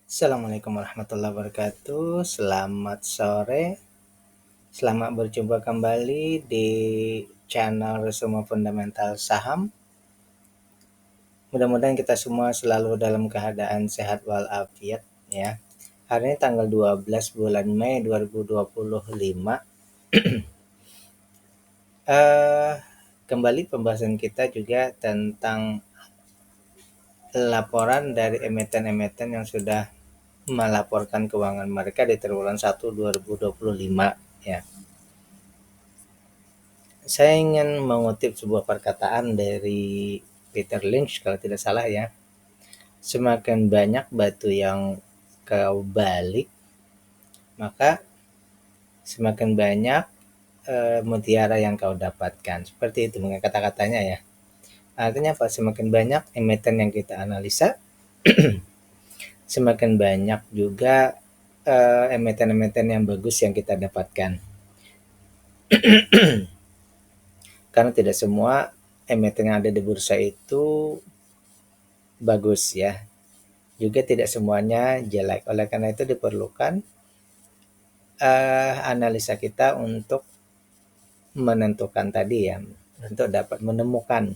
Assalamualaikum warahmatullahi wabarakatuh. Selamat sore. Selamat berjumpa kembali di channel Resume Fundamental Saham. Mudah-mudahan kita semua selalu dalam keadaan sehat walafiat ya. Hari ini tanggal 12 bulan Mei 2025. Kembali pembahasan kita juga tentang laporan dari emiten-emiten yang sudah melaporkan keuangan mereka di triwulan 1 2025 ya. Saya ingin mengutip sebuah perkataan dari Peter Lynch kalau tidak salah ya. Semakin banyak batu yang kau balik, maka semakin banyak mutiara yang kau dapatkan. Seperti itu mungkin kata-katanya ya. Artinya apa? Semakin banyak emiten yang kita analisa, semakin banyak juga emiten-emiten yang bagus yang kita dapatkan. Karena tidak semua emiten yang ada di bursa itu bagus ya. Juga tidak semuanya jelek. Oleh karena itu diperlukan analisa kita untuk menentukan tadi ya, untuk dapat menemukan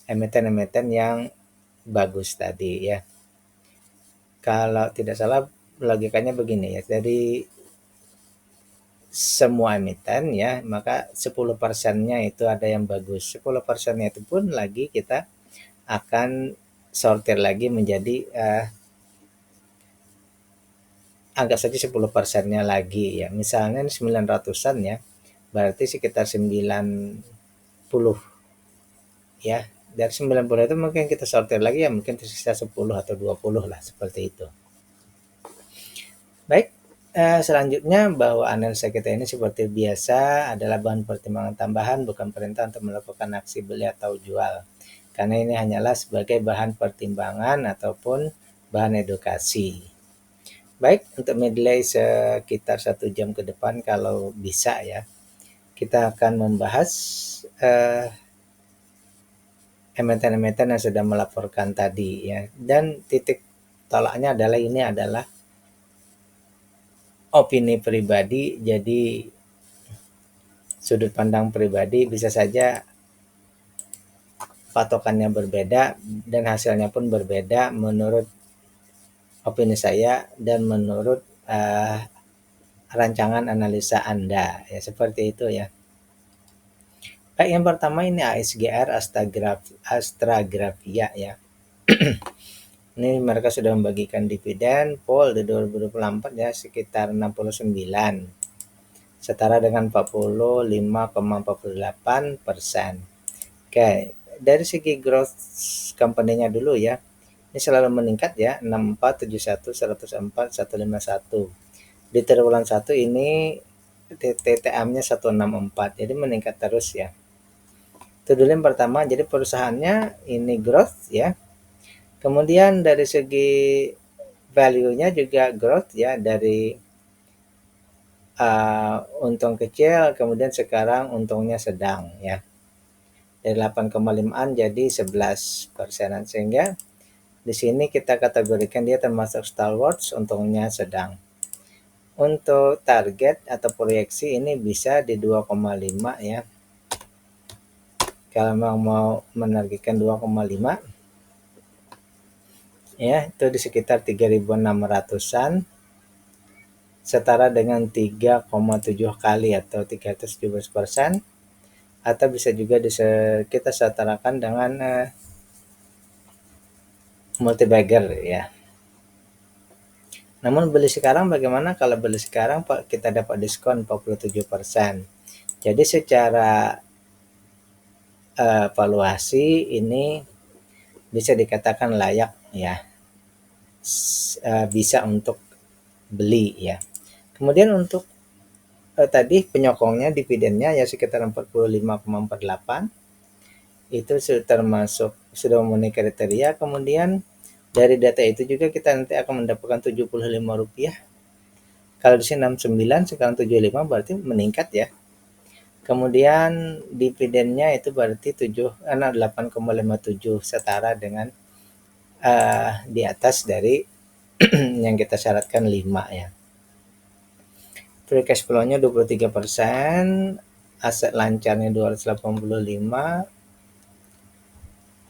emiten-emiten yang bagus tadi ya. Kalau tidak salah logikanya begini ya, dari semua emiten ya, maka 10%-nya itu ada yang bagus. 10%-nya itu pun lagi kita akan sortir lagi menjadi anggap saja 10%-nya lagi ya. Misalnya 900-an ya, berarti sekitar 90 ya. Dari 90 itu mungkin kita sortir lagi ya, mungkin tersisa 10 atau 20 lah, seperti itu. Baik, selanjutnya bahwa analisa kita ini seperti biasa adalah bahan pertimbangan tambahan, bukan perintah untuk melakukan aksi beli atau jual. Karena ini hanyalah sebagai bahan pertimbangan ataupun bahan edukasi. Baik, untuk medley sekitar 1 jam ke depan kalau bisa ya, kita akan membahas emiten-emiten yang sudah melaporkan tadi ya. Dan titik tolaknya adalah ini adalah opini pribadi, jadi sudut pandang pribadi bisa saja patokannya berbeda dan hasilnya pun berbeda menurut opini saya dan menurut rancangan analisa Anda ya, seperti itu ya. Baik, yang pertama ini ASGR Astragrafia ya. Ini mereka sudah membagikan dividen pool di 2024 ya sekitar 69, setara dengan 45,48%. Oke, dari segi growth company-nya dulu ya. Ini selalu meningkat ya, 64, 71, 104, 151. Di triwulan 1 ini TTM-nya 164, jadi meningkat terus ya. Itu dulu yang pertama, jadi perusahaannya ini growth ya. Kemudian dari segi value-nya juga growth ya, dari untung kecil kemudian sekarang untungnya sedang ya. Dari 8,5an jadi 11%, sehingga di sini kita kategorikan dia termasuk stalwarts, untungnya sedang. Untuk target atau proyeksi ini bisa di 2,5 ya. Kalau mau menargetkan 2,5 ya, itu di sekitar 3.600-an, setara dengan 3,7 kali atau 317%, atau bisa juga kita setarakan dengan multibagger ya. Namun beli sekarang bagaimana? Kalau beli sekarang kita dapat diskon 47%. Jadi secara valuasi ini bisa dikatakan layak ya, bisa untuk beli ya. Kemudian untuk tadi penyokongnya dividennya ya sekitar 45,48, itu termasuk sudah memenuhi kriteria. Kemudian dari data itu juga kita nanti akan mendapatkan Rp75. Kalau di sini 69 sekarang 75, berarti meningkat ya. Kemudian dividennya itu berarti 8,57, setara dengan di atas dari yang kita syaratkan 5 ya. Free cash flow-nya 23%, aset lancarnya 285,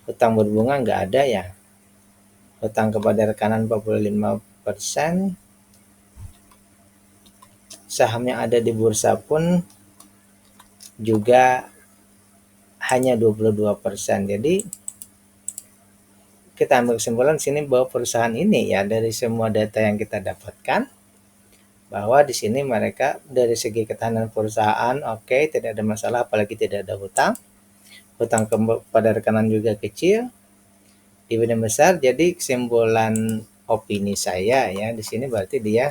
hutang berbunga nggak ada ya. Hutang kepada rekanan 45%, saham yang ada di bursa pun juga hanya 22%. Jadi kita ambil kesimpulan sini bahwa perusahaan ini ya, dari semua data yang kita dapatkan, bahwa di sini mereka dari segi ketahanan perusahaan oke, tidak ada masalah, apalagi tidak ada hutang. Hutang kepada rekanan juga kecil, dividen besar. Jadi kesimpulan opini saya ya di sini berarti dia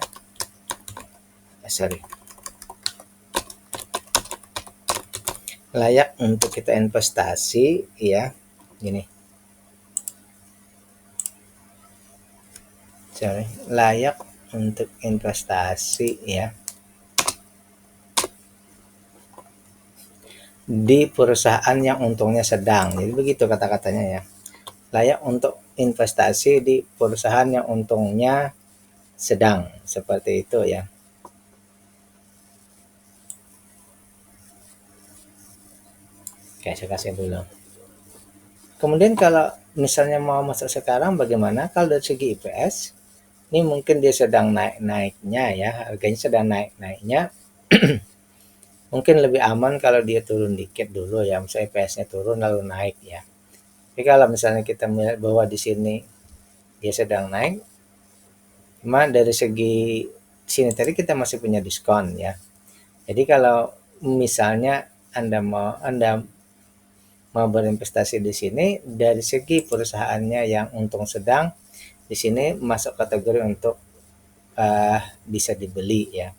layak untuk kita investasi ya. Gini. Layak untuk investasi ya. Di perusahaan yang untungnya sedang. Jadi begitu kata-katanya ya. Layak untuk investasi di perusahaan yang untungnya sedang, seperti itu ya. Oke, saya kasih dulu. Kemudian kalau misalnya mau masuk sekarang bagaimana? Kalau dari segi IPS, ini mungkin dia sedang naik-naiknya ya, harganya sedang naik-naiknya. Mungkin lebih aman kalau dia turun dikit dulu ya, misalnya IPS-nya turun lalu naik ya. Tapi kalau misalnya kita melihat bahwa di sini dia sedang naik, cuma dari segi sini tadi kita masih punya diskon ya. Jadi kalau misalnya Anda mau berinvestasi di sini, dari segi perusahaannya yang untung sedang, di sini masuk kategori untuk bisa dibeli ya.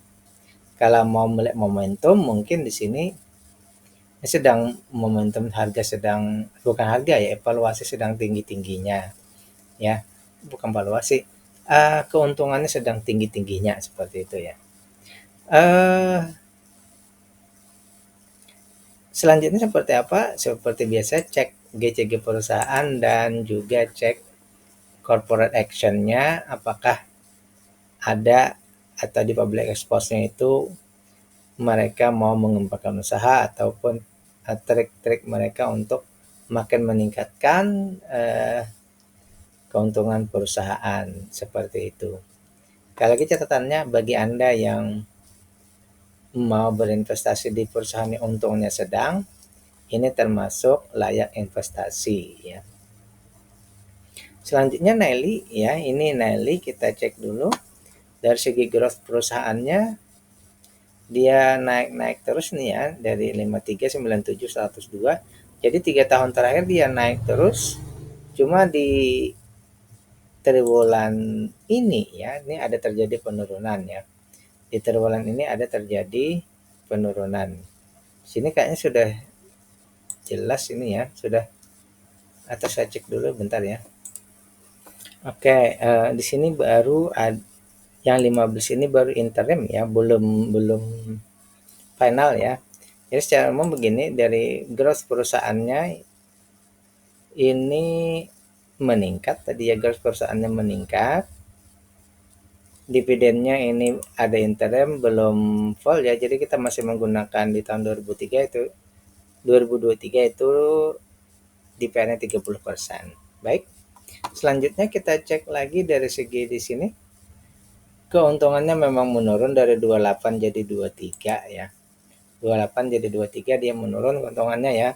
Kalau mau melihat momentum, mungkin di sini sedang momentum harga sedang, bukan harga ya, evaluasi sedang tinggi-tingginya ya, bukan valuasi, keuntungannya sedang tinggi-tingginya seperti itu ya. Selanjutnya seperti apa? Seperti biasa, cek GCG perusahaan dan juga cek corporate action-nya, apakah ada atau di public expose-nya itu mereka mau mengembangkan usaha ataupun trik-trik mereka untuk makin meningkatkan keuntungan perusahaan, seperti itu. Sekali lagi catatannya, bagi Anda yang mau berinvestasi di perusahaan yang untungnya sedang, ini termasuk layak investasi ya. Selanjutnya Nelly ya, ini Nelly kita cek dulu. Dari segi growth perusahaannya dia naik-naik terus nih ya, dari 53, 97, 102. Jadi 3 tahun terakhir dia naik terus. Cuma di triwulan ini ya, ini ada terjadi penurunan ya. Di triwulan ini ada terjadi penurunan. Sini kayaknya sudah jelas ini ya, sudah, atau saya cek dulu bentar ya. Oke, di sini baru yang 15 ini baru interim ya, belum final ya. Jadi secara umum begini, dari growth perusahaannya ini meningkat, tadi ya growth perusahaannya meningkat. Dividennya ini ada interim, belum full ya, jadi kita masih menggunakan di tahun 2023 itu DPR-nya 30%. Baik. Selanjutnya kita cek lagi dari segi di sini. Keuntungannya memang menurun dari 28 jadi 23 ya. 28 jadi 23 dia menurun keuntungannya ya.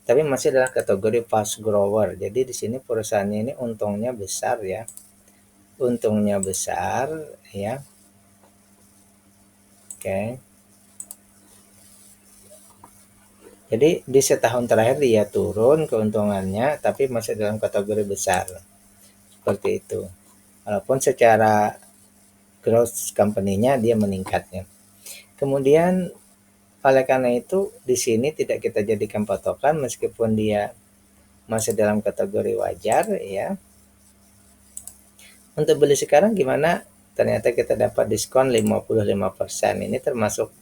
Tapi masih dalam kategori fast grower. Jadi di sini perusahaannya ini untungnya besar ya. Untungnya besar ya. Oke. Jadi di setahun terakhir dia turun keuntungannya, tapi masih dalam kategori besar. Seperti itu. Walaupun secara growth company-nya dia meningkatnya. Kemudian oleh karena itu di sini tidak kita jadikan patokan meskipun dia masih dalam kategori wajar ya. Untuk beli sekarang gimana? Ternyata kita dapat diskon 55%. Ini termasuk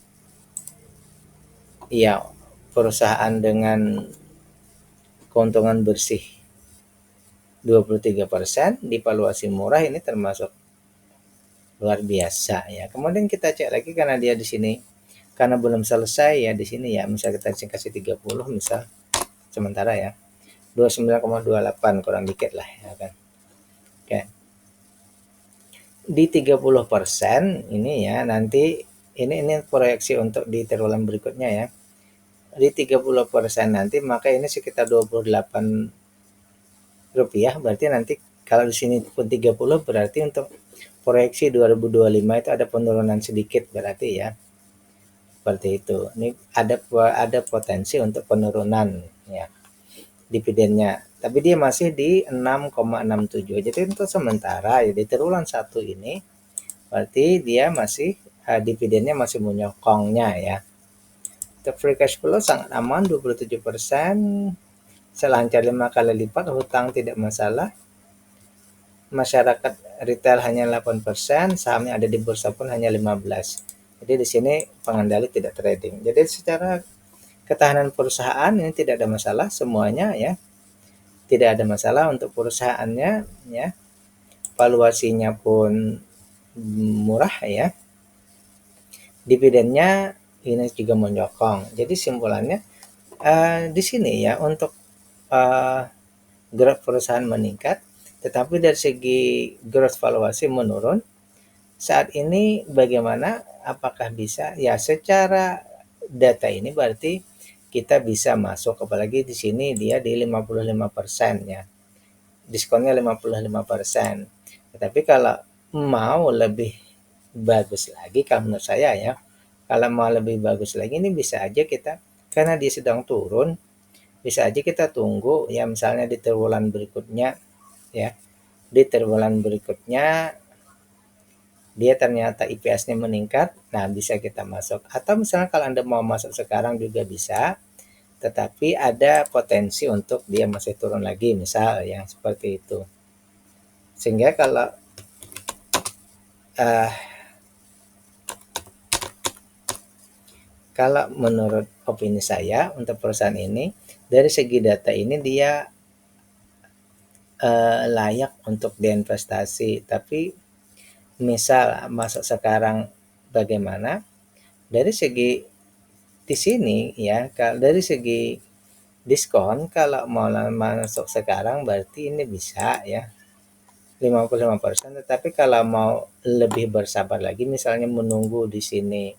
ya perusahaan dengan keuntungan bersih 23% di valuasi murah ini termasuk luar biasa ya. Kemudian kita cek lagi karena dia di sini karena belum selesai ya di sini ya, misal kita kasih 30 misal sementara ya. 29,28 kurang dikit lah ya kan. Oke. Di 30% ini ya nanti ini proyeksi untuk di triwulan berikutnya ya. Di 30% nanti maka ini sekitar 28 rupiah, berarti nanti kalau di sini pun 30 berarti untuk proyeksi 2025 itu ada penurunan sedikit berarti ya. Seperti itu. Ini ada potensi untuk penurunan ya dividennya. Tapi dia masih di 6,67. Jadi untuk sementara ya di triwulan 1 ini berarti dia masih dividennya masih menyokongnya ya. Untuk free cash flow sangat aman 27%, selancar 5 kali lipat, hutang tidak masalah. Masyarakat retail hanya 8%, sahamnya ada di bursa pun hanya 15%. Jadi di sini pengendali tidak trading. Jadi secara ketahanan perusahaan ini tidak ada masalah semuanya ya. Tidak ada masalah untuk perusahaannya ya. Valuasinya pun murah ya. Dividennya ini juga menyokong. Jadi simpulannya di sini ya untuk growth perusahaan meningkat, tetapi dari segi growth valuasi menurun. Saat ini bagaimana? Apakah bisa? Ya secara data ini berarti kita bisa masuk, apalagi di sini dia di 55% ya. Diskonnya 55%. Tetapi kalau mau lebih bagus lagi kalau menurut saya ya, kalau mau lebih bagus lagi ini bisa aja kita karena dia sedang turun, bisa aja kita tunggu ya misalnya di triwulan berikutnya ya. Di triwulan berikutnya dia ternyata IPS-nya meningkat, nah bisa kita masuk. Atau misalnya kalau Anda mau masuk sekarang juga bisa, tetapi ada potensi untuk dia masih turun lagi, misal yang seperti itu. Sehingga kalau menurut opini saya untuk perusahaan ini, dari segi data ini dia layak untuk diinvestasi. Tapi misal masuk sekarang bagaimana? Dari segi di sini ya, kalau dari segi diskon kalau mau masuk sekarang berarti ini bisa ya 55%, tetapi kalau mau lebih bersabar lagi misalnya menunggu di sini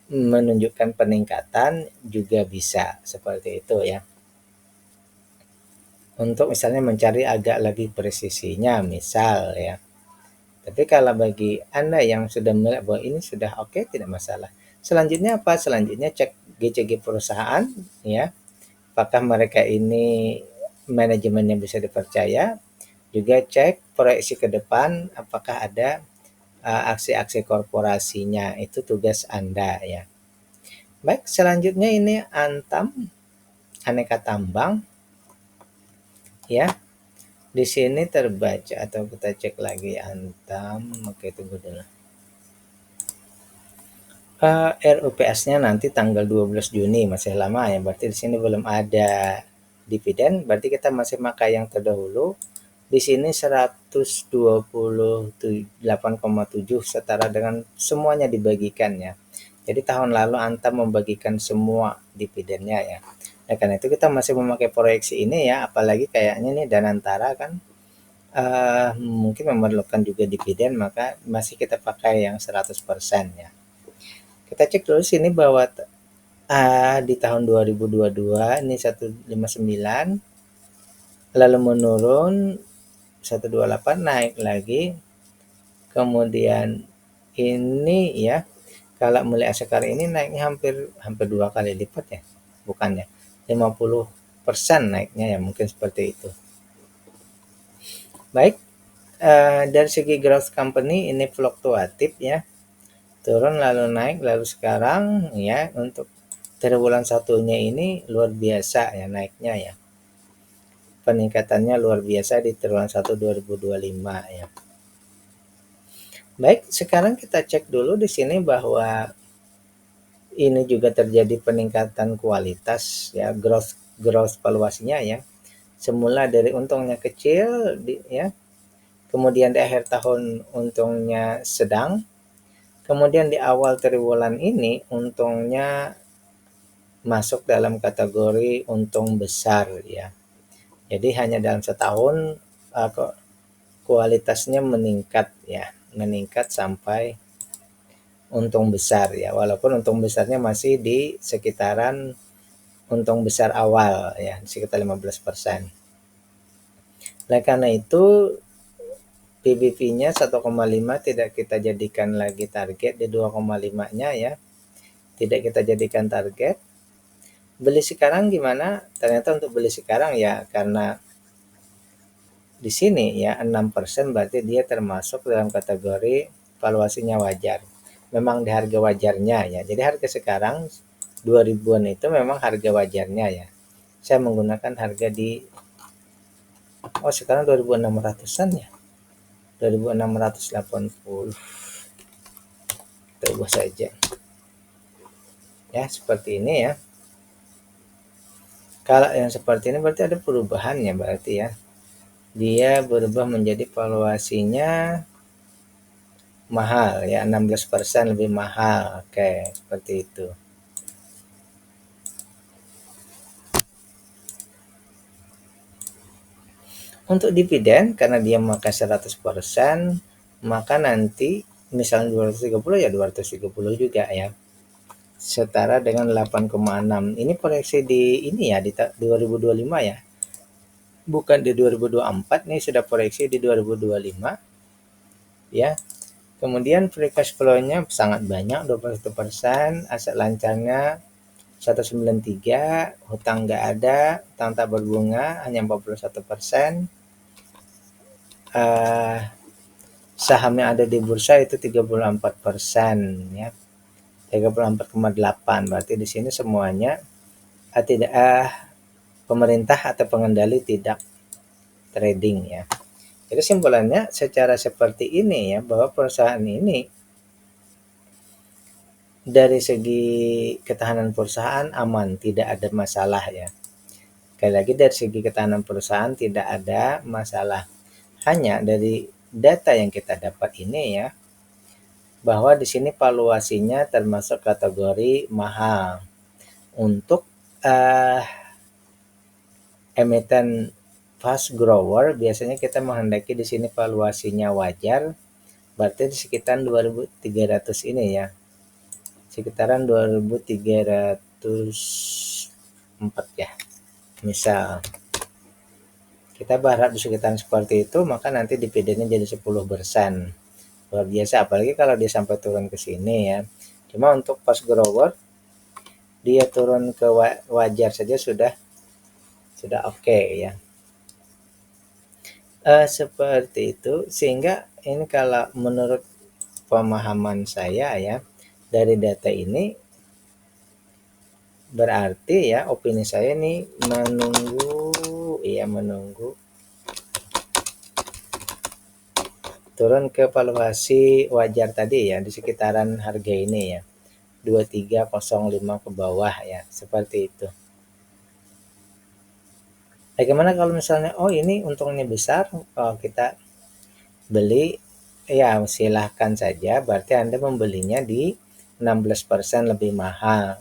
menunjukkan peningkatan juga bisa seperti itu ya. Untuk misalnya mencari agak lagi presisinya misal ya. Tapi kalau bagi Anda yang sudah melihat bahwa ini sudah oke, tidak masalah. Selanjutnya apa? Selanjutnya cek GCG perusahaan ya. Apakah mereka ini manajemennya bisa dipercaya? Juga cek proyeksi ke depan apakah ada aksi-aksi korporasinya. Itu tugas Anda ya. Baik, selanjutnya ini Antam Aneka Tambang ya. Di sini terbaca atau kita cek lagi Antam. Oke, tunggu dulu. RUPS-nya nanti tanggal 12 Juni masih lama ya. Berarti di sini belum ada dividen, berarti kita masih pakai yang terdahulu. Di sini 128,7 setara dengan semuanya dibagikan ya. Jadi tahun lalu Antam membagikan semua dividennya ya. Nah, karena itu kita masih memakai proyeksi ini ya, apalagi kayaknya nih Danantara kan mungkin memerlukan juga dividen, maka masih kita pakai yang 100% ya. Kita cek dulu sini bahwa di tahun 2022 ini 159, lalu menurun 128, naik lagi. Kemudian ini ya, kalau mulai sekarang ini naiknya hampir 2 kali lipat ya, bukannya 50% naiknya ya, mungkin seperti itu. Baik, dari segi growth company ini fluktuatif ya, turun lalu naik lalu sekarang ya untuk triwulan satunya ini luar biasa ya naiknya ya, peningkatannya luar biasa di triwulan 1 2025 ya. Baik, sekarang kita cek dulu di sini bahwa ini juga terjadi peningkatan kualitas ya, growth valuasinya ya. semula dari untungnya kecil ya, kemudian di akhir tahun untungnya sedang, kemudian di awal triwulan ini untungnya masuk dalam kategori untung besar ya. Jadi hanya dalam setahun kualitasnya meningkat ya, meningkat sampai untung besar ya, walaupun untung besarnya masih di sekitaran untung besar awal ya, sekitar 15%. Oleh karena itu PBV-nya 1,5 tidak kita jadikan lagi target, di 2,5-nya ya, tidak kita jadikan target. Beli sekarang gimana? Ternyata untuk beli sekarang ya, karena di sini ya 6% berarti dia termasuk dalam kategori valuasinya wajar. Memang di harga wajarnya ya. Jadi harga sekarang 2000-an itu memang harga wajarnya ya. Saya menggunakan harga di sekarang 2600-an ya. 2680. Kita ubah saja. Ya, seperti ini ya. Kalau yang seperti ini berarti ada perubahannya berarti ya. Dia berubah menjadi valuasinya mahal ya, 16% lebih mahal. Oke, seperti itu. Untuk dividen karena dia makan 100%, maka nanti misalnya 230 ya 230 juga ya. Setara dengan 8,6. Ini proyeksi di ini ya di 2025 ya. Bukan di 2024, nih sudah proyeksi di 2025 ya. Kemudian free cash flow-nya sangat banyak, 21%, aset lancarnya 193, hutang nggak ada, hutang tak berbunga hanya 41%. Saham yang ada di bursa itu 34% ya. 34,8, berarti di sini semuanya tidak pemerintah atau pengendali tidak trading ya. Jadi simpulannya secara seperti ini ya, bahwa perusahaan ini dari segi ketahanan perusahaan aman, tidak ada masalah ya. Sekali lagi dari segi ketahanan perusahaan tidak ada masalah. Hanya dari data yang kita dapat ini ya, bahwa di sini valuasinya termasuk kategori mahal. Untuk emiten fast grower biasanya kita menghendaki di sini valuasinya wajar, berarti di sekitaran 2300 ini ya. Sekitaran 2304 ya. Misal kita berharap di sekitaran seperti itu, maka nanti dividennya jadi 10%. Luar biasa, apalagi kalau dia sampai turun ke sini ya. Cuma untuk fast grower dia turun ke wajar saja sudah oke ya. Seperti itu, sehingga ini kalau menurut pemahaman saya ya, dari data ini berarti ya, opini saya nih menunggu turun ke valuasi wajar tadi ya, di sekitaran harga ini ya, 2305 ke bawah ya, seperti itu. Bagaimana kalau misalnya ini untungnya besar, kita beli ya, silahkan saja, berarti Anda membelinya di 16% lebih mahal.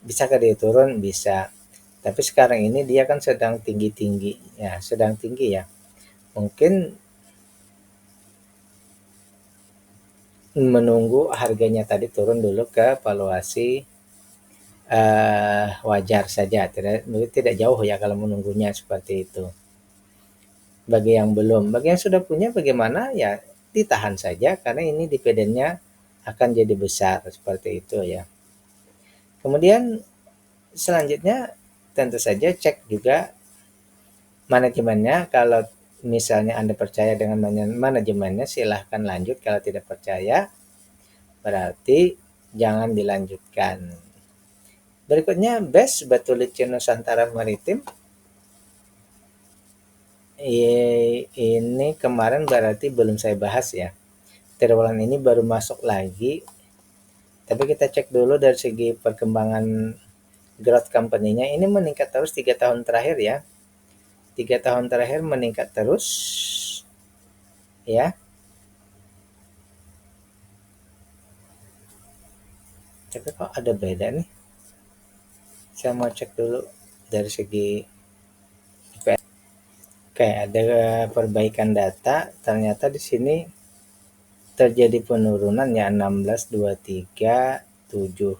Bisakah dia turun? Bisa. Tapi sekarang ini dia kan sedang tinggi-tinggi ya, sedang tinggi ya. Mungkin menunggu harganya tadi turun dulu ke valuasi wajar saja, tidak jauh ya kalau menunggunya seperti itu. Bagi yang belum, bagi yang sudah punya bagaimana ya, ditahan saja karena ini dividennya akan jadi besar seperti itu ya. Kemudian selanjutnya tentu saja cek juga manajemennya. Kalau misalnya Anda percaya dengan manajemennya, silahkan lanjut. Kalau tidak percaya berarti jangan dilanjutkan. Berikutnya BES, Batu Licin Nusantara Maritim. Ini kemarin berarti belum saya bahas ya. Triwulan ini baru masuk lagi. Tapi kita cek dulu dari segi perkembangan growth company-nya. Ini meningkat terus 3 tahun terakhir ya. 3 tahun terakhir meningkat terus ya. Tapi kok ada beda nih? Saya mau cek dulu dari segi IPS. Oke, ada perbaikan data. Ternyata di sini terjadi penurunan ya 16,237.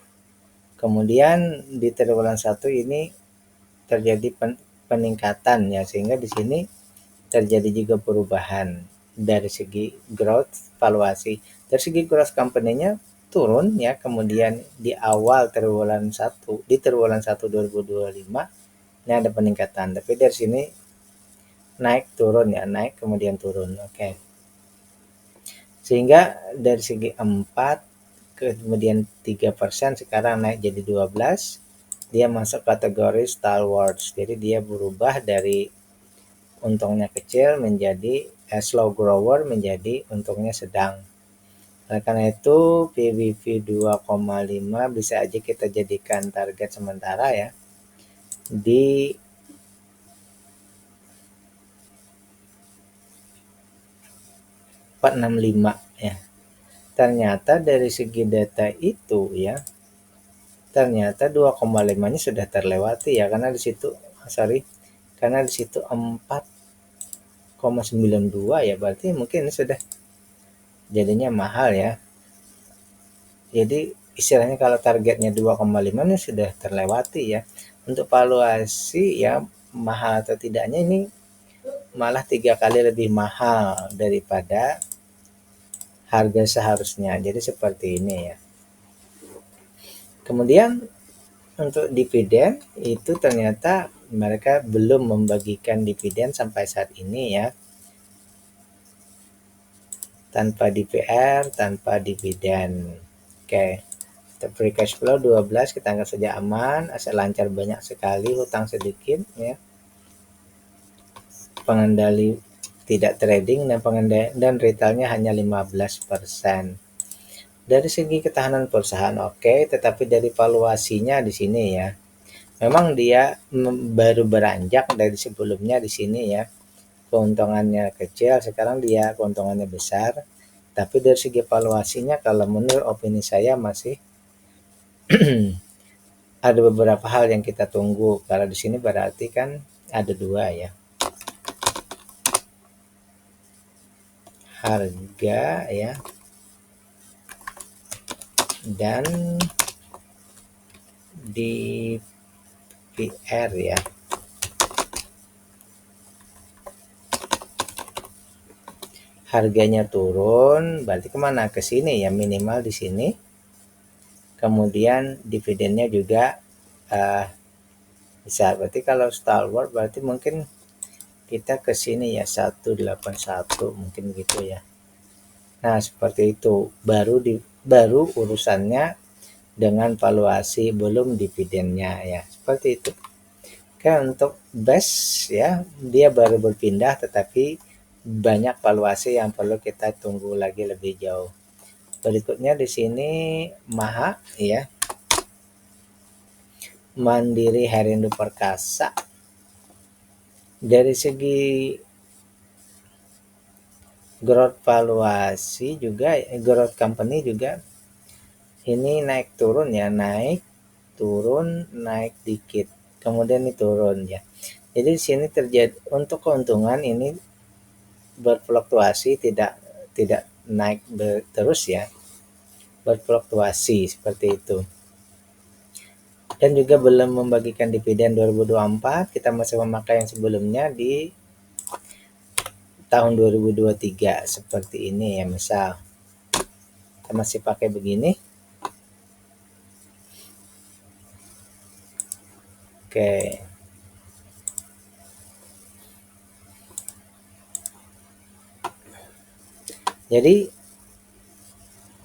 Kemudian di triwulan 1 ini terjadi peningkatan ya, sehingga di sini terjadi juga perubahan dari segi growth valuasi. Dari segi growth company-nya turun ya, kemudian di awal triwulan 1 di triwulan 1 2025 ini ada peningkatan, tapi dari sini naik turun ya, naik kemudian turun. Oke. Sehingga dari segi 4 kemudian 3%, sekarang naik jadi 12, dia masuk kategori stalwarts. Jadi dia berubah dari untungnya kecil menjadi slow grower menjadi untungnya sedang. Oleh karena itu PBV 2,5 bisa aja kita jadikan target sementara ya di 465 ya. Ternyata dari segi data itu ya, ternyata 2,5-nya sudah terlewati ya, karena di situ karena di situ 4,92 ya, berarti mungkin ini sudah jadinya mahal ya. Jadi istilahnya kalau targetnya 2,5 ini sudah terlewati ya. Untuk valuasi ya mahal atau tidaknya ini malah 3 kali lebih mahal daripada harga seharusnya. Jadi seperti ini ya. Kemudian untuk dividen itu ternyata mereka belum membagikan dividen sampai saat ini ya. Tanpa DPR, tanpa dividen. Oke. Free cash flow 12 kita anggap saja aman, aset lancar banyak sekali, hutang sedikit ya. Pengendali tidak trading dan retailnya hanya 15%. Dari segi ketahanan perusahaan oke, tetapi dari valuasinya di sini ya. Memang dia baru beranjak dari sebelumnya di sini ya. Keuntungannya kecil, sekarang dia keuntungannya besar. Tapi dari segi valuasinya kalau menurut opini saya masih ada beberapa hal yang kita tunggu. Kalau di sini berarti kan ada dua ya. Harga ya. Dan di PR ya. Harganya turun, berarti kemana? Ke sini ya, minimal di sini. Kemudian dividennya juga besar. Berarti kalau stalwart berarti mungkin kita ke sini ya 181 mungkin gitu ya. Nah, seperti itu. Baru urusannya dengan valuasi, belum dividennya ya. Seperti itu. Oke, untuk best ya, dia baru berpindah tetapi banyak valuasi yang perlu kita tunggu lagi lebih jauh. Berikutnya di sini Maha ya. Mandiri Herindo Perkasa. Dari segi growth valuasi juga, growth company juga ini naik turun ya, naik turun, naik dikit, kemudian ini turun ya. Jadi di sini terjadi untuk keuntungan ini berfluktuasi, tidak naik terus ya, berfluktuasi seperti itu. Dan juga belum membagikan dividen 2024, kita masih memakai yang sebelumnya di tahun 2023 seperti ini ya. Misal kita masih pakai begini. Oke. Jadi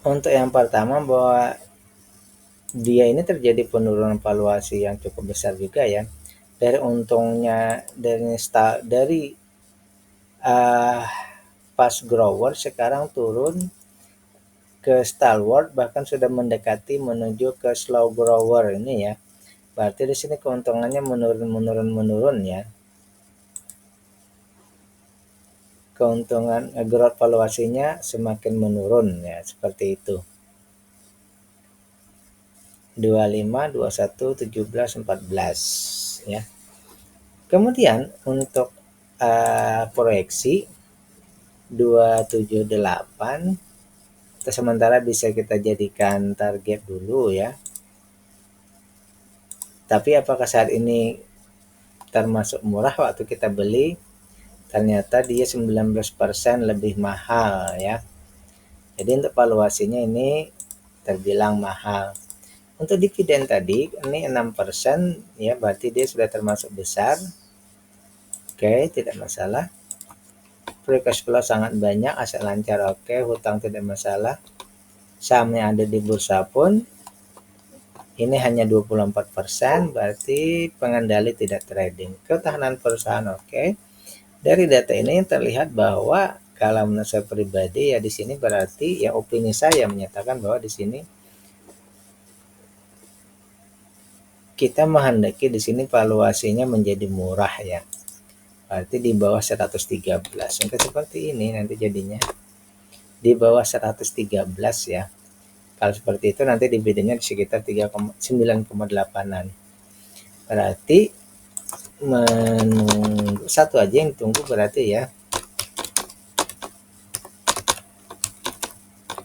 untuk yang pertama bahwa dia ini terjadi penurunan valuasi yang cukup besar juga ya. Dari untungnya dari fast grower sekarang turun ke stalwart, bahkan sudah mendekati menuju ke slow grower ini ya. Berarti di sini keuntungannya menurun ya. keuntungan growth valuasinya semakin menurun ya, seperti itu. 25, 21, 17, 14 ya. Kemudian untuk proyeksi 278 sementara bisa kita jadikan target dulu ya. Tapi apakah saat ini termasuk murah waktu kita beli? Ternyata dia 19% lebih mahal ya. Jadi untuk valuasinya ini terbilang mahal. Untuk dividen tadi ini 6% ya, berarti dia sudah termasuk besar. Oke, tidak masalah. Free cash flow sangat banyak, aset lancar oke, hutang tidak masalah. Saham yang ada di bursa pun ini hanya 24%, berarti pengendali tidak trading. Ketahanan perusahaan oke. Dari data ini terlihat bahwa kalau menurut saya pribadi ya di sini berarti ya opini saya menyatakan bahwa di sini kita menghendaki di sini valuasinya menjadi murah ya. Berarti di bawah 113. Mungkin seperti ini nanti jadinya. Di bawah 113 ya. Kalau seperti itu nanti dividennya di sekitar 9,8-an. Berarti menunggu satu aja yang tunggu berarti ya.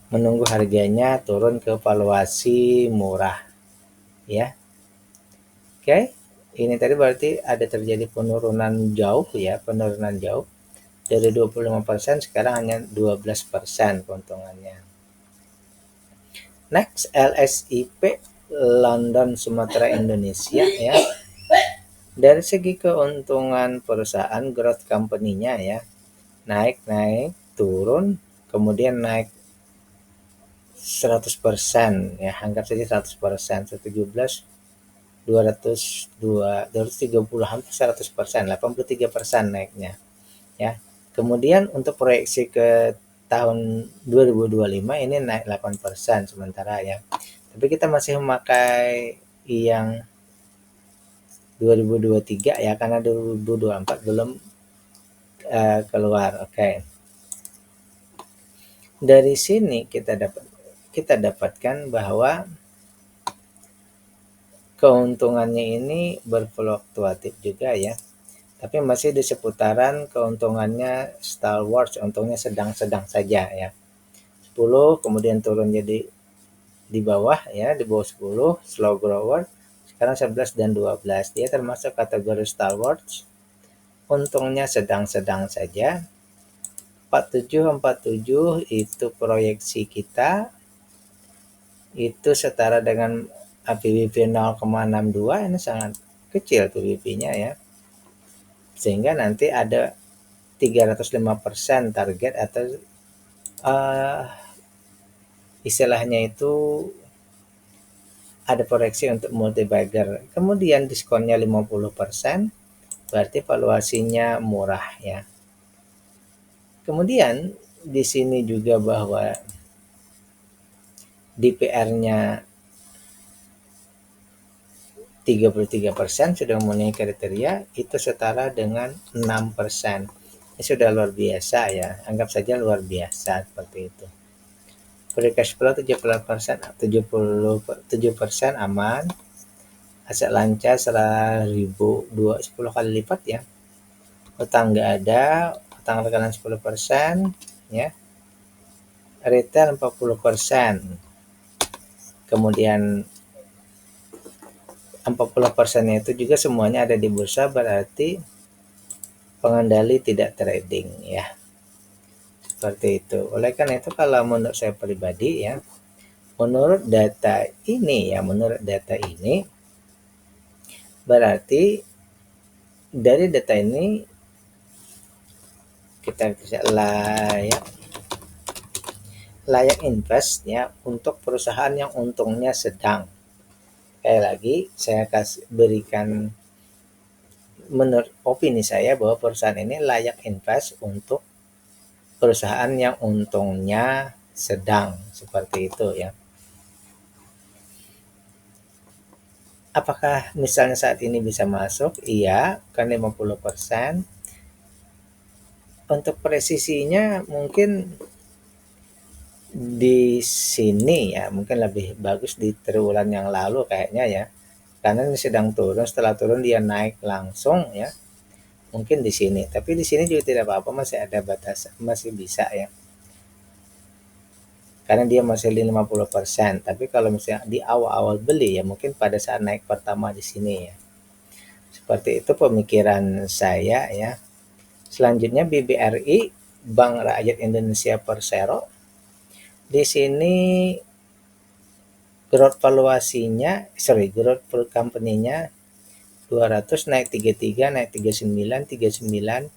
Menunggu harganya turun ke valuasi murah ya. Oke, ini tadi berarti ada terjadi penurunan jauh ya, penurunan jauh dari 25% sekarang hanya 12% keuntungannya. Next, LSIP London Sumatera Indonesia ya. Dari segi keuntungan perusahaan growth company-nya ya, naik turun, kemudian naik 100% ya, anggap saja 100%, 117, 230, hampir 100%, 83% naiknya ya. Kemudian untuk proyeksi ke tahun 2025 ini naik 8% sementara ya. Tapi kita masih memakai yang 2023 ya, karena 2024 belum keluar. Oke. Dari sini kita dapatkan bahwa keuntungannya ini berfluktuatif juga ya. Tapi masih di seputaran keuntungannya stalwart, untungnya sedang-sedang saja ya. 10 kemudian turun jadi di bawah ya, di bawah 10, slow grower. Sekarang 11 dan 12. Dia termasuk kategori stalwart. Untungnya sedang-sedang saja. 47 itu proyeksi kita. Itu setara dengan PBB 0,62, ini sangat kecil PBB-nya ya. Sehingga nanti ada 305% target atau istilahnya itu ada proyeksi untuk multi bagger. Kemudian diskonnya 50%, berarti valuasinya murah ya. Kemudian di sini juga bahwa DPR-nya 33% sudah memenuhi kriteria, itu setara dengan 6%. Ini sudah luar biasa ya, anggap saja luar biasa seperti itu. Free cash flow 77% aman. Aset lancar 10 kali lipat ya. Utang nggak ada, utang rekanan 10% ya. Retail 40%. Kemudian 40% itu juga semuanya ada di bursa, berarti pengendali tidak trading ya. Seperti itu. Oleh karena itu kalau menurut saya pribadi ya, menurut data ini berarti dari data ini kita bisa layak invest ya untuk perusahaan yang untungnya sedang. Sekali lagi saya berikan menurut opini saya bahwa perusahaan ini layak invest untuk perusahaan yang untungnya sedang, seperti itu ya. Apakah misalnya saat ini bisa masuk? Iya, kan 50%. Untuk presisinya mungkin di sini ya, mungkin lebih bagus di triwulan yang lalu kayaknya ya. Karena ini sedang turun, setelah turun dia naik langsung ya. Mungkin di sini, tapi di sini juga tidak apa-apa, masih ada batas, masih bisa ya. Karena dia masih 50%. Tapi kalau misalnya di awal-awal beli ya mungkin pada saat naik pertama di sini ya. Seperti itu pemikiran saya ya. Selanjutnya BBRI, Bank Rakyat Indonesia Persero. Di sini growth per company-nya 200 naik 33, naik 39, 39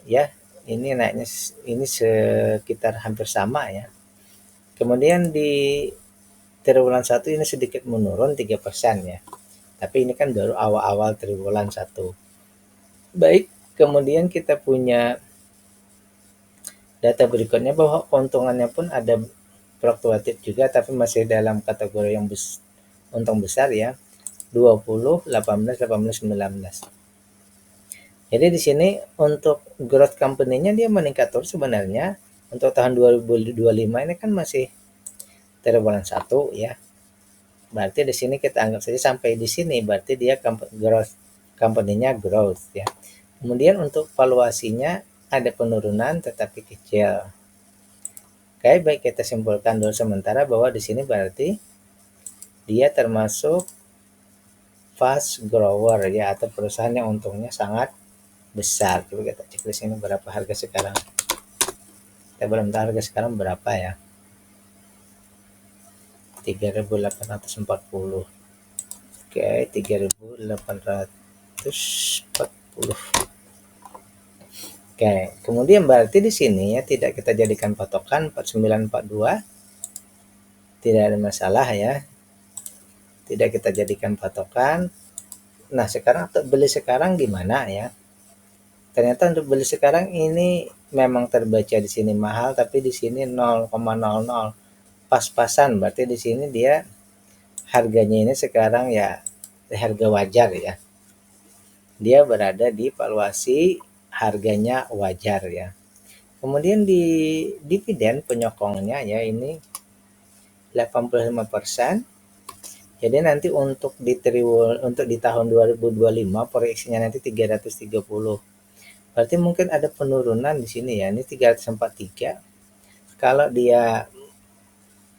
ya. Ini naiknya ini sekitar hampir sama ya. Kemudian di triwulan 1 ini sedikit menurun 3% ya. Tapi ini kan baru awal-awal triwulan 1. Baik, kemudian kita punya data berikutnya bahwa keuntungannya pun ada fluktuatif juga, tapi masih dalam kategori yang untung besar ya. 20, 18, 18, 19. Jadi di sini untuk growth company-nya dia meningkat terus sebenarnya. Untuk tahun 2025 ini kan masih triwulan 1 ya. Berarti di sini kita anggap saja sampai di sini berarti dia growth company-nya growth ya. Kemudian untuk valuasinya ada penurunan tetapi kecil. Oke, baik kita simpulkan dulu sementara bahwa di sini berarti dia termasuk fast grower ya, atau perusahaan yang untungnya sangat besar. Coba kita cek di sini berapa harga sekarang. Kita belum tahu harga sekarang berapa ya. 3.840. Oke, 3.840. Oke, kemudian berarti di sini ya tidak kita jadikan patokan 4942. Tidak ada masalah ya. Tidak kita jadikan patokan. Nah, sekarang untuk beli sekarang gimana ya? Ternyata untuk beli sekarang ini memang terbaca di sini mahal, tapi di sini 0,00 pas-pasan. Berarti di sini dia harganya ini sekarang ya harga wajar ya. Dia berada di valuasi harganya wajar ya. Kemudian di dividen penyokongnya ya ini 85%. Jadi nanti untuk di tahun 2025 proyeksinya nanti 330. Berarti mungkin ada penurunan di sini ya. Ini 343. Kalau dia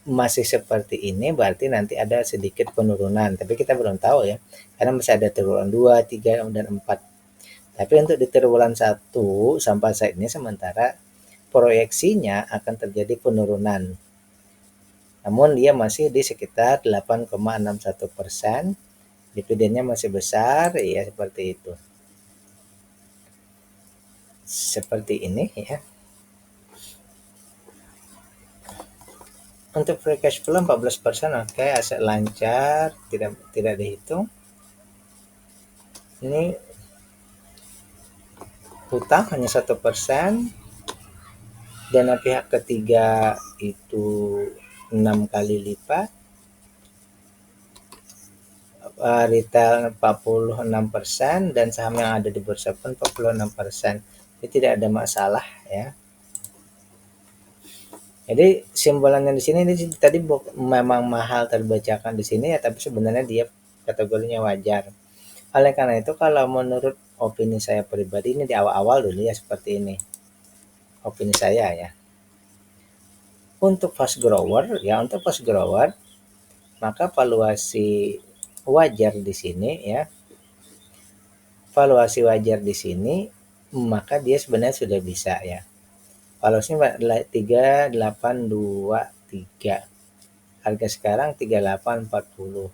masih seperti ini berarti nanti ada sedikit penurunan. Tapi kita belum tahu ya. Karena masih ada triwulan 2, 3, dan 4. Tapi untuk di triwulan 1 sampai saat ini sementara proyeksinya akan terjadi penurunan. Namun dia masih di sekitar 8,61%. Dividennya masih besar ya, seperti itu. Seperti ini ya. Untuk free cash flow 14%, oke, aset lancar, tidak dihitung. Ini hutang hanya 1%. Dana pihak ketiga itu 6 kali lipat. Retail 46% dan saham yang ada di bursa pun 46%. Jadi tidak ada masalah ya. Jadi simbolannya di sini tadi memang mahal terbacakan di sini ya, tapi sebenarnya dia kategorinya wajar. Oleh karena itu kalau menurut opini saya pribadi ini di awal-awal dulu ya seperti ini. Opini saya ya. Untuk fast grower maka valuasi wajar di sini ya. Valuasi wajar di sini maka dia sebenarnya sudah bisa ya. Valuasinya 3823. Harga sekarang 3840.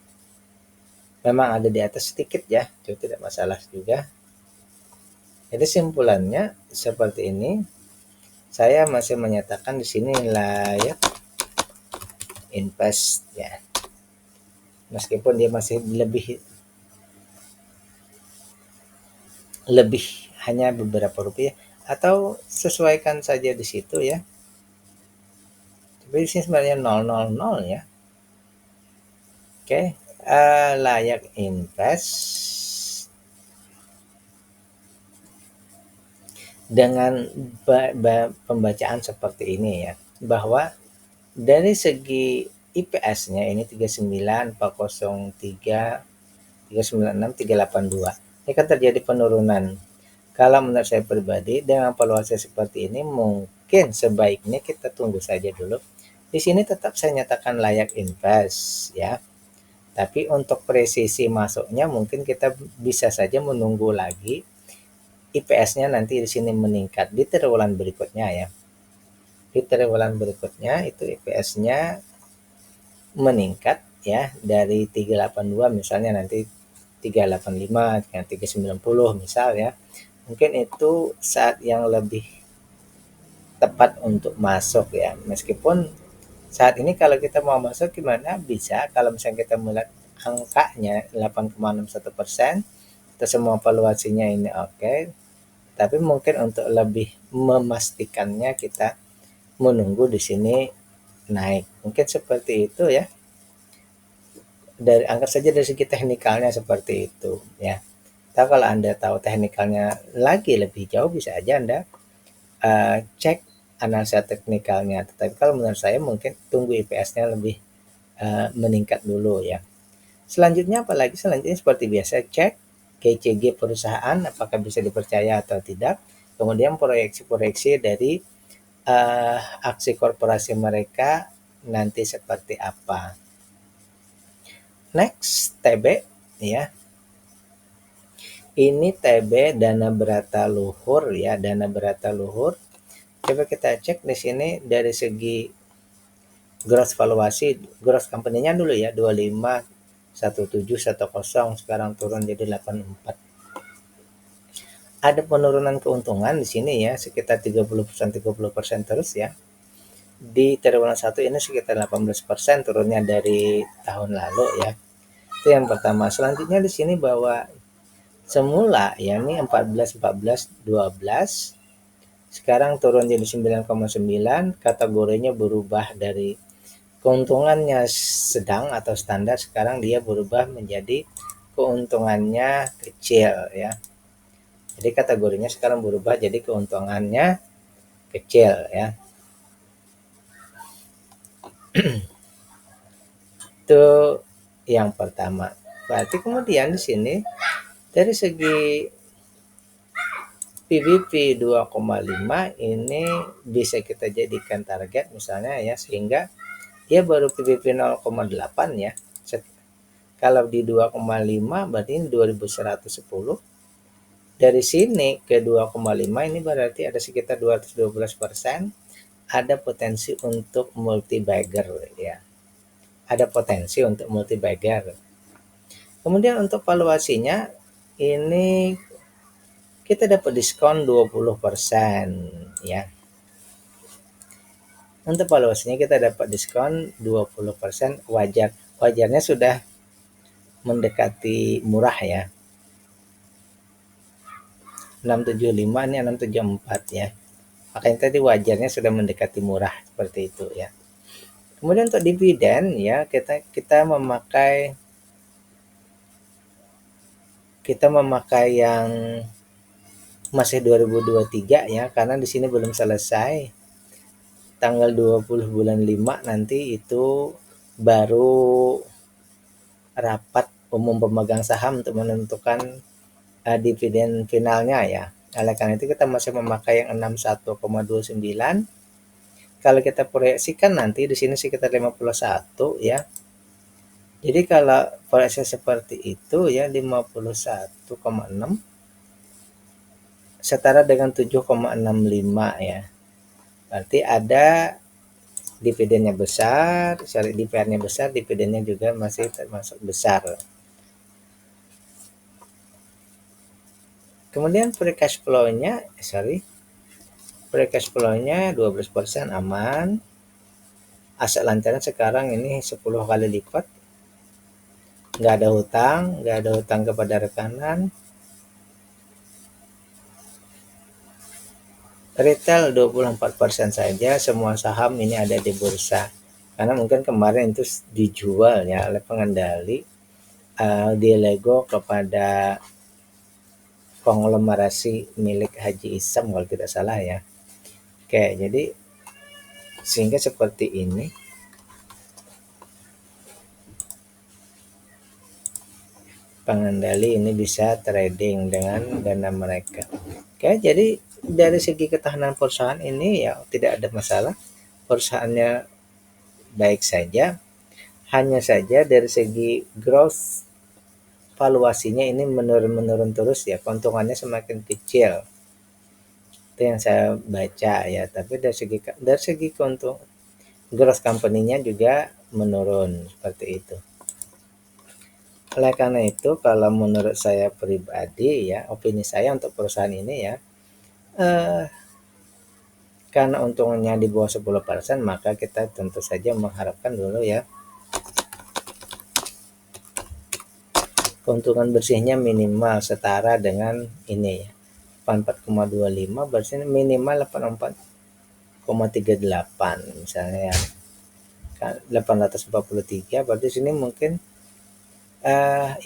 Memang ada di atas sedikit ya, itu tidak masalah juga. Jadi simpulannya seperti ini. Saya masih menyatakan di sini layak invest ya. Meskipun dia masih lebih hanya beberapa rupiah, atau sesuaikan saja di situ ya. Tapi di sini sebenarnya 000 ya. Oke, layak invest dengan pembacaan seperti ini ya, bahwa dari segi IPS-nya ini 39, 403, 396, 382. Ini kan terjadi penurunan. Kalau menurut saya pribadi, dengan valuasi seperti ini mungkin sebaiknya kita tunggu saja dulu. Di sini tetap saya nyatakan layak invest ya. Tapi untuk presisi masuknya mungkin kita bisa saja menunggu lagi IPS-nya nanti di sini meningkat di triwulan berikutnya ya. Di triwulan berikutnya itu IPS-nya meningkat ya dari 382 misalnya nanti 385 dengan 390 misal ya. Mungkin itu saat yang lebih tepat untuk masuk ya. Meskipun saat ini kalau kita mau masuk gimana bisa kalau misalnya kita melihat angkanya 8,61%, itu semua valuasinya ini oke. Tapi mungkin untuk lebih memastikannya kita menunggu di sini naik. Mungkin seperti itu ya. Dari anggap saja dari segi teknikalnya seperti itu ya. Tapi kalau Anda tahu teknikalnya lagi lebih jauh bisa aja Anda cek analisa teknikalnya. Tetapi kalau menurut saya mungkin tunggu IPS-nya lebih meningkat dulu ya. Selanjutnya apalagi selanjutnya seperti biasa cek KCG perusahaan apakah bisa dipercaya atau tidak. Kemudian proyeksi-proyeksi dari aksi korporasi mereka nanti seperti apa. Next, TB ya. Ini TB dana berata luhur ya, dana berata luhur. Coba kita cek di sini dari segi gross valuasi, gross company-nya dulu ya, 25 1710 sekarang turun jadi 84. Ada penurunan keuntungan di sini ya, sekitar 30% terus ya. Di triwulan 1 ini sekitar 18% turunnya dari tahun lalu ya. Itu yang pertama. Selanjutnya di sini bahwa semula ya ini 14 12 sekarang turun jadi 9,9, kategorinya berubah dari keuntungannya sedang atau standar, sekarang dia berubah menjadi keuntungannya kecil ya. Jadi kategorinya sekarang berubah jadi keuntungannya kecil ya. Itu yang pertama. Berarti kemudian di sini dari segi PBV 2,5 ini bisa kita jadikan target misalnya ya, sehingga dia baru PBV 0,8 ya. Kalau di 2,5 berarti ini 2110. Dari sini ke 2,5 ini berarti ada sekitar 212%. Ada potensi untuk multi bagger ya. Ada potensi untuk multi bagger. Kemudian untuk valuasinya ini kita dapat diskon 20% ya. Untuk valuasinya kita dapat diskon 20%, wajarnya sudah mendekati murah ya. 675 ini 674 ya. Makanya tadi wajarnya sudah mendekati murah seperti itu ya. Kemudian untuk dividen ya kita memakai yang masih 2023 ya, karena di sini belum selesai. Tanggal 20 bulan 5 nanti itu baru rapat umum pemegang saham untuk menentukan dividen finalnya ya. Oleh karena itu kita masih memakai yang 61,29. Kalau kita proyeksikan nanti di sini sekitar 51 ya. Jadi kalau proyeksi seperti itu ya 51,6 setara dengan 7,65 ya. Berarti ada dividennya besar, DPR-nya besar, dividennya juga masih termasuk besar. Kemudian free cash flow-nya, free cash flow-nya 12% aman. Aset lantaran sekarang ini 10 kali lipat. Nggak ada hutang kepada rekanan. Retail 24% saja, semua saham ini ada di bursa. Karena mungkin kemarin itu dijual ya oleh pengendali di Lego kepada konglomerasi milik Haji Isam kalau tidak salah ya. Oke, jadi sehingga seperti ini. Pengendali ini bisa trading dengan dana mereka. Oke, jadi dari segi ketahanan perusahaan ini ya tidak ada masalah. Perusahaannya baik saja. Hanya saja dari segi growth valuasinya ini menurun terus ya. Keuntungannya semakin kecil. Itu yang saya baca ya. Tapi dari segi keuntungan growth company-nya juga menurun seperti itu. Oleh karena itu, kalau menurut saya pribadi ya, opini saya untuk perusahaan ini ya, karena untungnya di bawah 10%, maka kita tentu saja mengharapkan dulu ya keuntungan bersihnya minimal setara dengan ini ya, 84,25 berarti minimal 84,38 misalnya ya, 843 berarti sini mungkin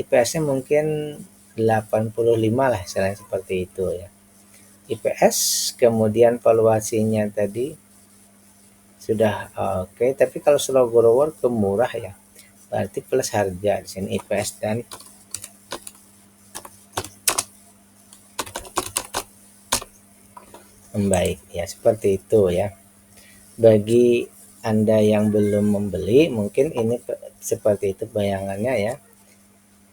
IPS-nya mungkin 85 lah, istilahnya seperti itu ya. IPS kemudian valuasinya tadi sudah oke, tapi kalau slow grower ke murah ya, berarti plus harga di sini IPS dan membaik ya, seperti itu ya. Bagi Anda yang belum membeli mungkin ini seperti itu bayangannya ya.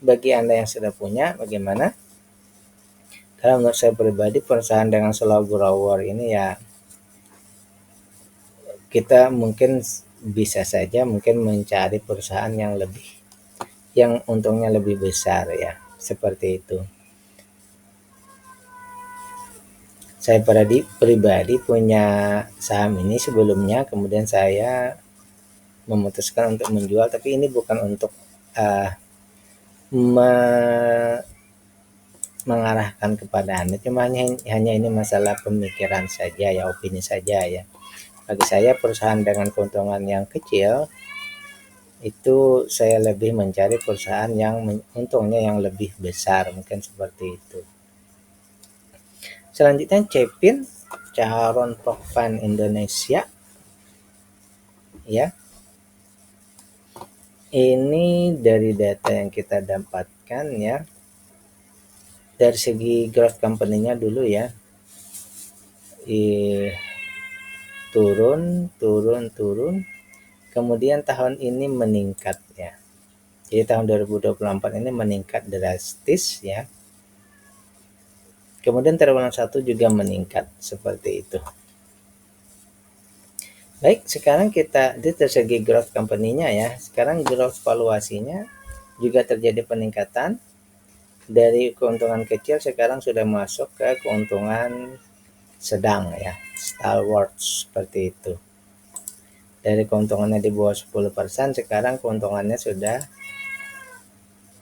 Bagi Anda yang sudah punya bagaimana? Karena menurut saya pribadi perusahaan dengan slow grower ini ya kita mungkin bisa saja mungkin mencari perusahaan yang untungnya lebih besar ya, seperti itu. Saya pribadi punya saham ini sebelumnya, kemudian saya memutuskan untuk menjual, tapi ini bukan untuk mengarahkan kepada Anda, cuma hanya ini masalah pemikiran saja ya, opini saja ya. Bagi saya perusahaan dengan keuntungan yang kecil itu saya lebih mencari perusahaan yang untungnya yang lebih besar, mungkin seperti itu. Selanjutnya Cepin, Caron Pokpan Indonesia ya. Ini dari data yang kita dapatkan ya, dari segi growth company-nya dulu ya, turun, kemudian tahun ini meningkat ya. Jadi tahun 2024 ini meningkat drastis ya. Kemudian triwulan 1 juga meningkat seperti itu. Baik, sekarang kita dari segi growth company-nya ya. Sekarang growth valuasinya juga terjadi peningkatan dari keuntungan kecil sekarang sudah masuk ke keuntungan sedang ya, stalwart seperti itu. Dari keuntungannya di bawah 10% sekarang keuntungannya sudah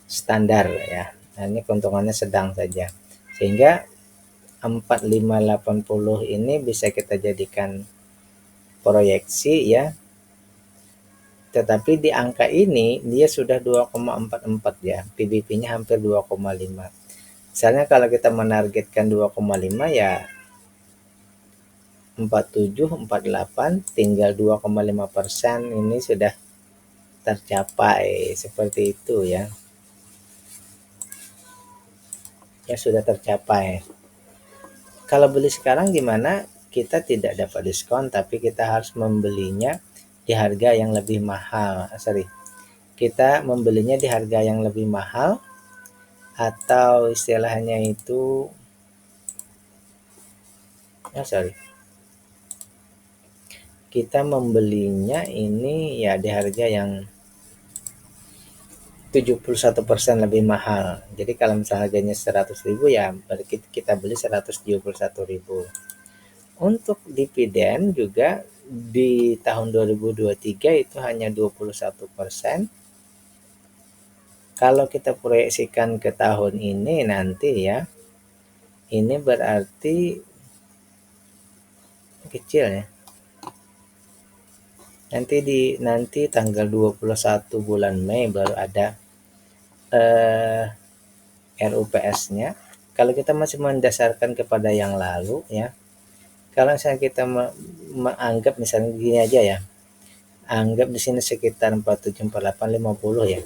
standar ya. Nah, ini keuntungannya sedang saja. Sehingga 4580 ini bisa kita jadikan proyeksi ya. Tetapi di angka ini dia sudah 2,44 ya. PBP-nya hampir 2,5. Misalnya kalau kita menargetkan 2,5 ya 47, 48, tinggal 2,5% ini sudah tercapai seperti itu ya. Ya sudah tercapai. Kalau beli sekarang gimana? Kita tidak dapat diskon, tapi kita harus membelinya di harga yang lebih mahal. Kita membelinya di harga yang lebih mahal, atau istilahnya itu kita membelinya ini ya di harga yang 71% lebih mahal. Jadi kalau misalnya harganya 100.000 ya berarti kita beli 171.000. Untuk dividen juga di tahun 2023 itu hanya 21%. Kalau kita proyeksikan ke tahun ini nanti ya, ini berarti kecil ya. Nanti tanggal 21 bulan Mei baru ada RUPS-nya. Kalau kita masih mendasarkan kepada yang lalu ya, kalau misalnya kita menganggap misalnya gini aja ya, anggap di sini sekitar 47, 48, 50 ya.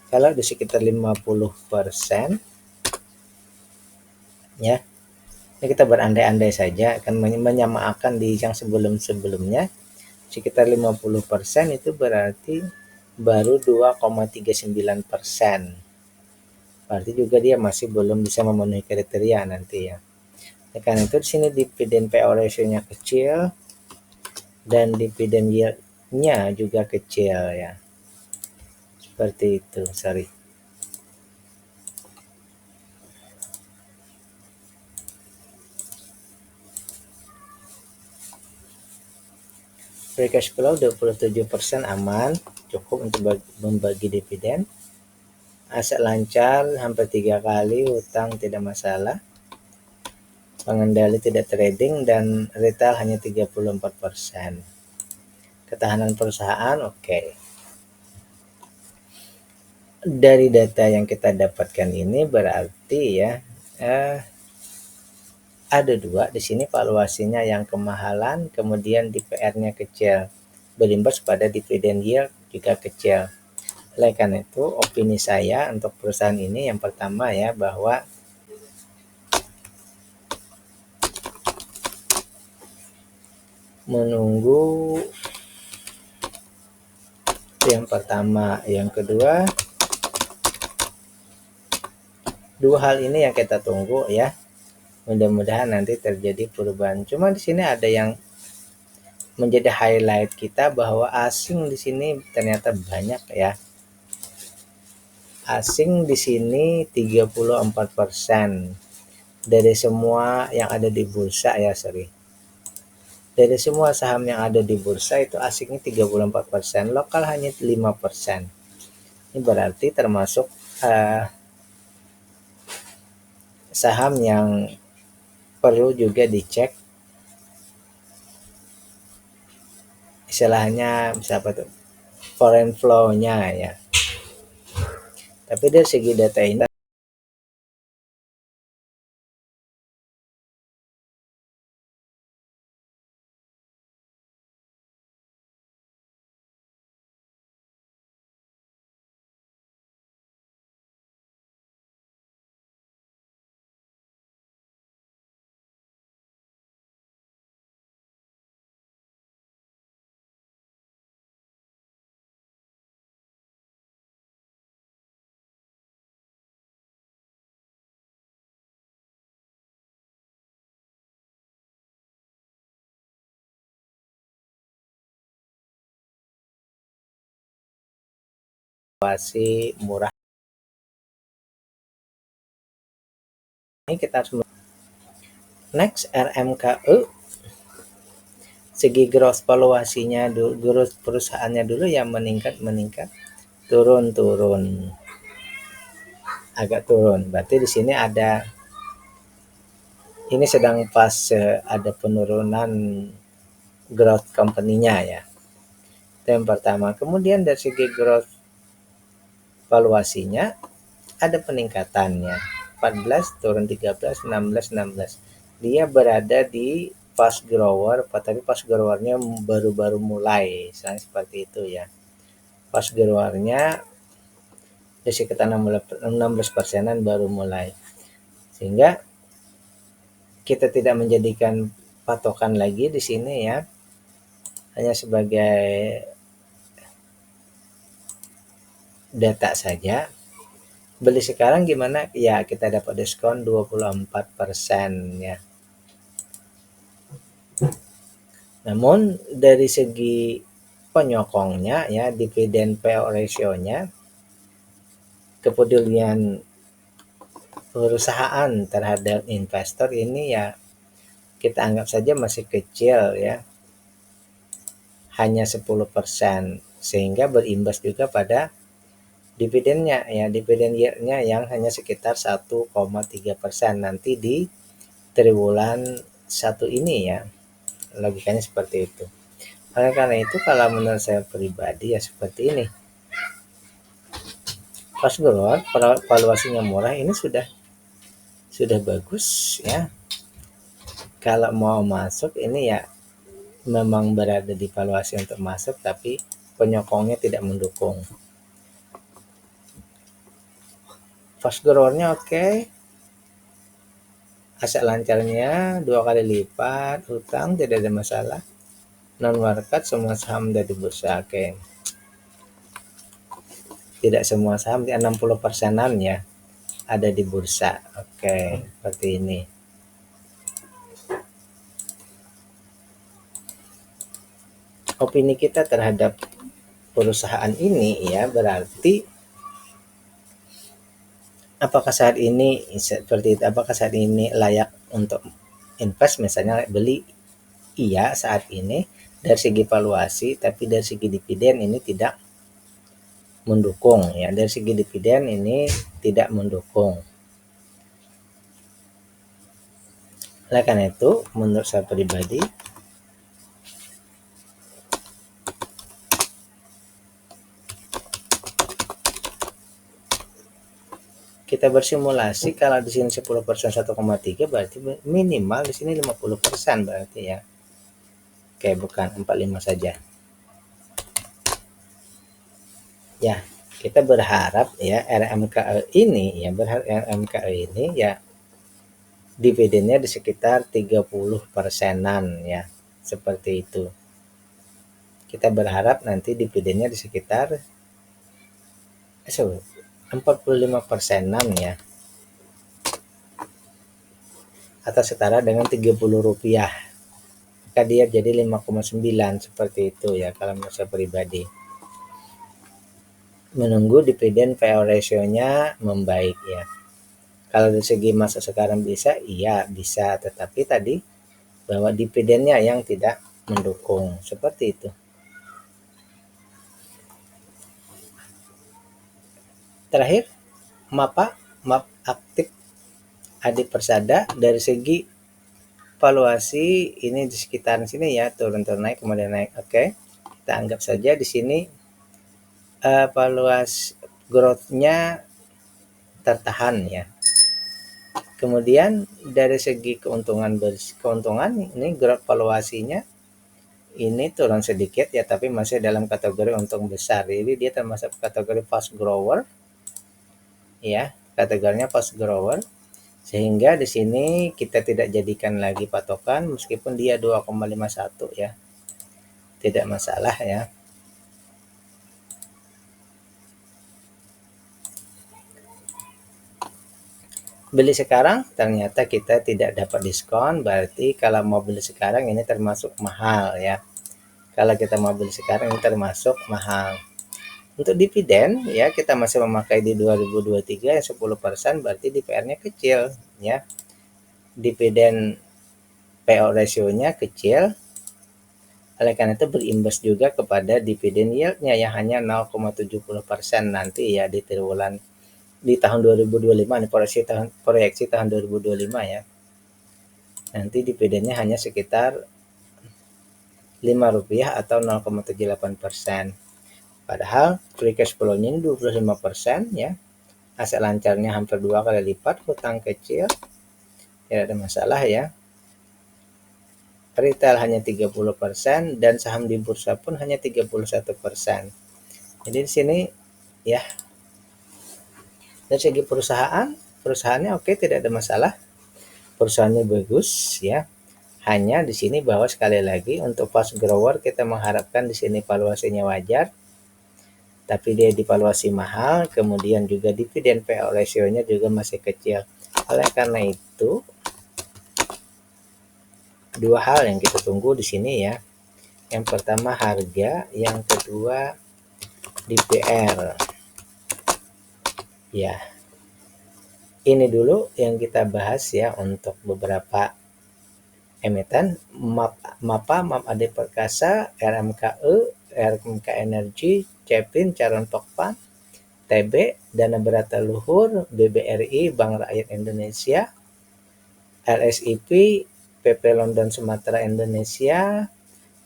Kalau di sekitar 50% ya, ini kita berandai-andai saja akan menyamakan di yang sebelum-sebelumnya sekitar 50% itu berarti baru 2,39%. Berarti juga dia masih belum bisa memenuhi kriteria nanti ya. Karena itu di sini dividen payout ratio-nya kecil dan dividen yield-nya juga kecil ya. Seperti itu, sorry. Free cash flow 27% aman, cukup untuk membagi dividen. Aset lancar hampir 3 kali, hutang tidak masalah. Pengendali tidak trading dan retail hanya 34%. Ketahanan perusahaan oke. Dari data yang kita dapatkan ini berarti ya ada dua di sini valuasinya yang kemahalan, kemudian DPR-nya kecil, berimbas pada dividen yield juga kecil. Oleh karena itu, opini saya untuk perusahaan ini yang pertama ya, bahwa menunggu yang pertama, yang kedua, dua hal ini yang kita tunggu ya. Mudah-mudahan nanti terjadi perubahan. Cuma di sini ada yang menjadi highlight kita bahwa asing di sini ternyata banyak ya. Asing di sini 34% dari semua yang ada di bursa ya, sorry. Dari semua saham yang ada di bursa itu asingnya 34%, lokal hanya 5%. Ini berarti termasuk saham yang perlu juga dicek, istilahnya bisa apa tuh, foreign flow-nya ya. Tapi dari segi data ini masih murah. Ini kita harus next RMKE, segi gross valuasinya dulu, gross perusahaannya dulu yang meningkat turun agak turun. Berarti di sini ada, ini sedang pas ada penurunan growth company-nya ya. Itu yang pertama. Kemudian dari segi growth valuasinya ada peningkatannya. 14 turun 13, 16. Dia berada di fast grower, tapi fast growernya baru-baru mulai, seperti itu ya. Fast growernya di sekitar 16%-an baru mulai. Sehingga kita tidak menjadikan patokan lagi di sini ya. Hanya sebagai data saja. Beli sekarang gimana? Ya, kita dapat diskon 24% ya. Namun dari segi penyokongnya ya, dividen payout ratio-nya, kepedulian perusahaan terhadap investor ini ya kita anggap saja masih kecil ya. Hanya 10%, sehingga berimbas juga pada dividennya ya, dividen yield-nya yang hanya sekitar 1,3% nanti di triwulan 1 ini ya. Logikanya seperti itu. Oleh karena itu kalau menurut saya pribadi ya seperti ini. Fast growth, valuasinya murah, ini sudah sudah bagus ya. Kalau mau masuk ini ya memang berada di valuasi untuk masuk, tapi penyokongnya tidak mendukung. Fast grower-nya oke. Aset lancarnya 2 kali lipat, utang tidak ada masalah. Non market semua saham dari bursa, oke. Tidak semua saham, 60%-an ya ada di bursa. Oke, seperti ini. Opini kita terhadap perusahaan ini ya berarti apakah saat ini seperti itu, apakah saat ini layak untuk invest, misalnya beli, iya saat ini dari segi valuasi, tapi dari segi dividen ini tidak mendukung ya, dari segi dividen ini tidak mendukung. Oleh karena itu menurut saya pribadi kita bersimulasi kalau di sini 10% 1,3 berarti minimal di sini 50% berarti ya. Oke, bukan 45 saja. Ya, kita berharap ya RMKE ini ya dividennya di sekitar 30%-an ya. Seperti itu. Kita berharap nanti dividennya di sekitar 45%-an ya. Atau setara dengan Rp30. Maka dia jadi 5,9 seperti itu ya kalau menurut saya pribadi. Menunggu dividen payout ratio-nya membaik ya. Kalau dari segi masa sekarang bisa, iya bisa, tetapi tadi bahwa dividennya yang tidak mendukung, seperti itu. Terakhir, MAP aktif Adi Persada dari segi valuasi ini di sekitaran sini ya, turun naik kemudian naik. Oke, kita anggap saja di sini valuasi growth-nya tertahan ya. Kemudian dari segi keuntungan ini growth valuasinya ini turun sedikit ya, tapi masih dalam kategori untung besar. Jadi dia termasuk kategori fast grower ya, kategorinya fast grower. Sehingga di sini kita tidak jadikan lagi patokan meskipun dia 2,51 ya. Tidak masalah ya. Beli sekarang ternyata kita tidak dapat diskon, berarti kalau mau beli sekarang ini termasuk mahal ya. Kalau kita mau beli sekarang ini termasuk mahal. Untuk dividen ya kita masih memakai di 2023 yang 10%, berarti DPR-nya kecil ya. Dividen payout ratio-nya kecil. Oleh karena itu berimbas juga kepada dividen yield-nya yang hanya 0,70% nanti ya di triwulan di tahun 2025, proyeksi tahun 2025 ya. Nanti dividennya hanya sekitar Rp5 atau 0,78%. Padahal free cash flow-nya 25% ya. Aset lancarnya hampir 2 kali lipat, hutang kecil, tidak ada masalah ya. Retail hanya 30% dan saham di bursa pun hanya 31%. Jadi di sini ya dari segi perusahaannya oke, tidak ada masalah. Perusahaannya bagus ya. Hanya di sini bahwa sekali lagi untuk fast grower kita mengharapkan di sini valuasinya wajar, tapi dia divaluasi mahal, kemudian juga dividen payout ratio-nya juga masih kecil. Oleh karena itu dua hal yang kita tunggu di sini ya. Yang pertama harga, yang kedua DPR. Ya, ini dulu yang kita bahas ya untuk beberapa emiten. MAPA, MAP Adi Perkasa, RMKE, RMK Energi, Cepin, Caron Pokpan, TB, Dana Berata Luhur, BBRI, Bank Rakyat Indonesia, LSIP, PP London Sumatera Indonesia,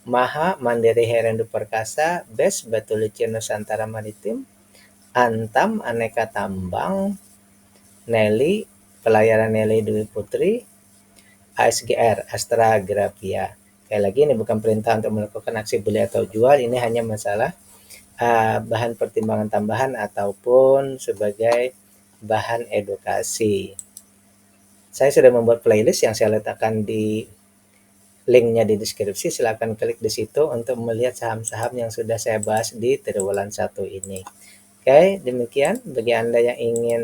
Maha, Mandiri Herendu Perkasa, BES, Batu Licin Nusantara Maritim, Antam, Aneka Tambang, Nelly, Pelayaran Nelly Dwi Putri, ASGR, Astra Grafia. Sekali lagi ini bukan perintah untuk melakukan aksi beli atau jual, ini hanya masalah bahan pertimbangan tambahan ataupun sebagai bahan edukasi. Saya sudah membuat playlist yang saya letakkan di linknya di deskripsi, silakan klik di situ untuk melihat saham-saham yang sudah saya bahas di triwulan 1 ini. Oke, demikian bagi Anda yang ingin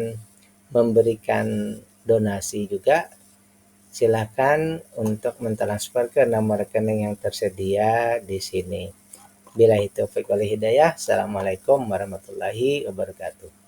memberikan donasi juga silakan untuk mentransfer ke nomor rekening yang tersedia di sini. Billahi taufiq wal hidayah. Assalamualaikum warahmatullahi wabarakatuh.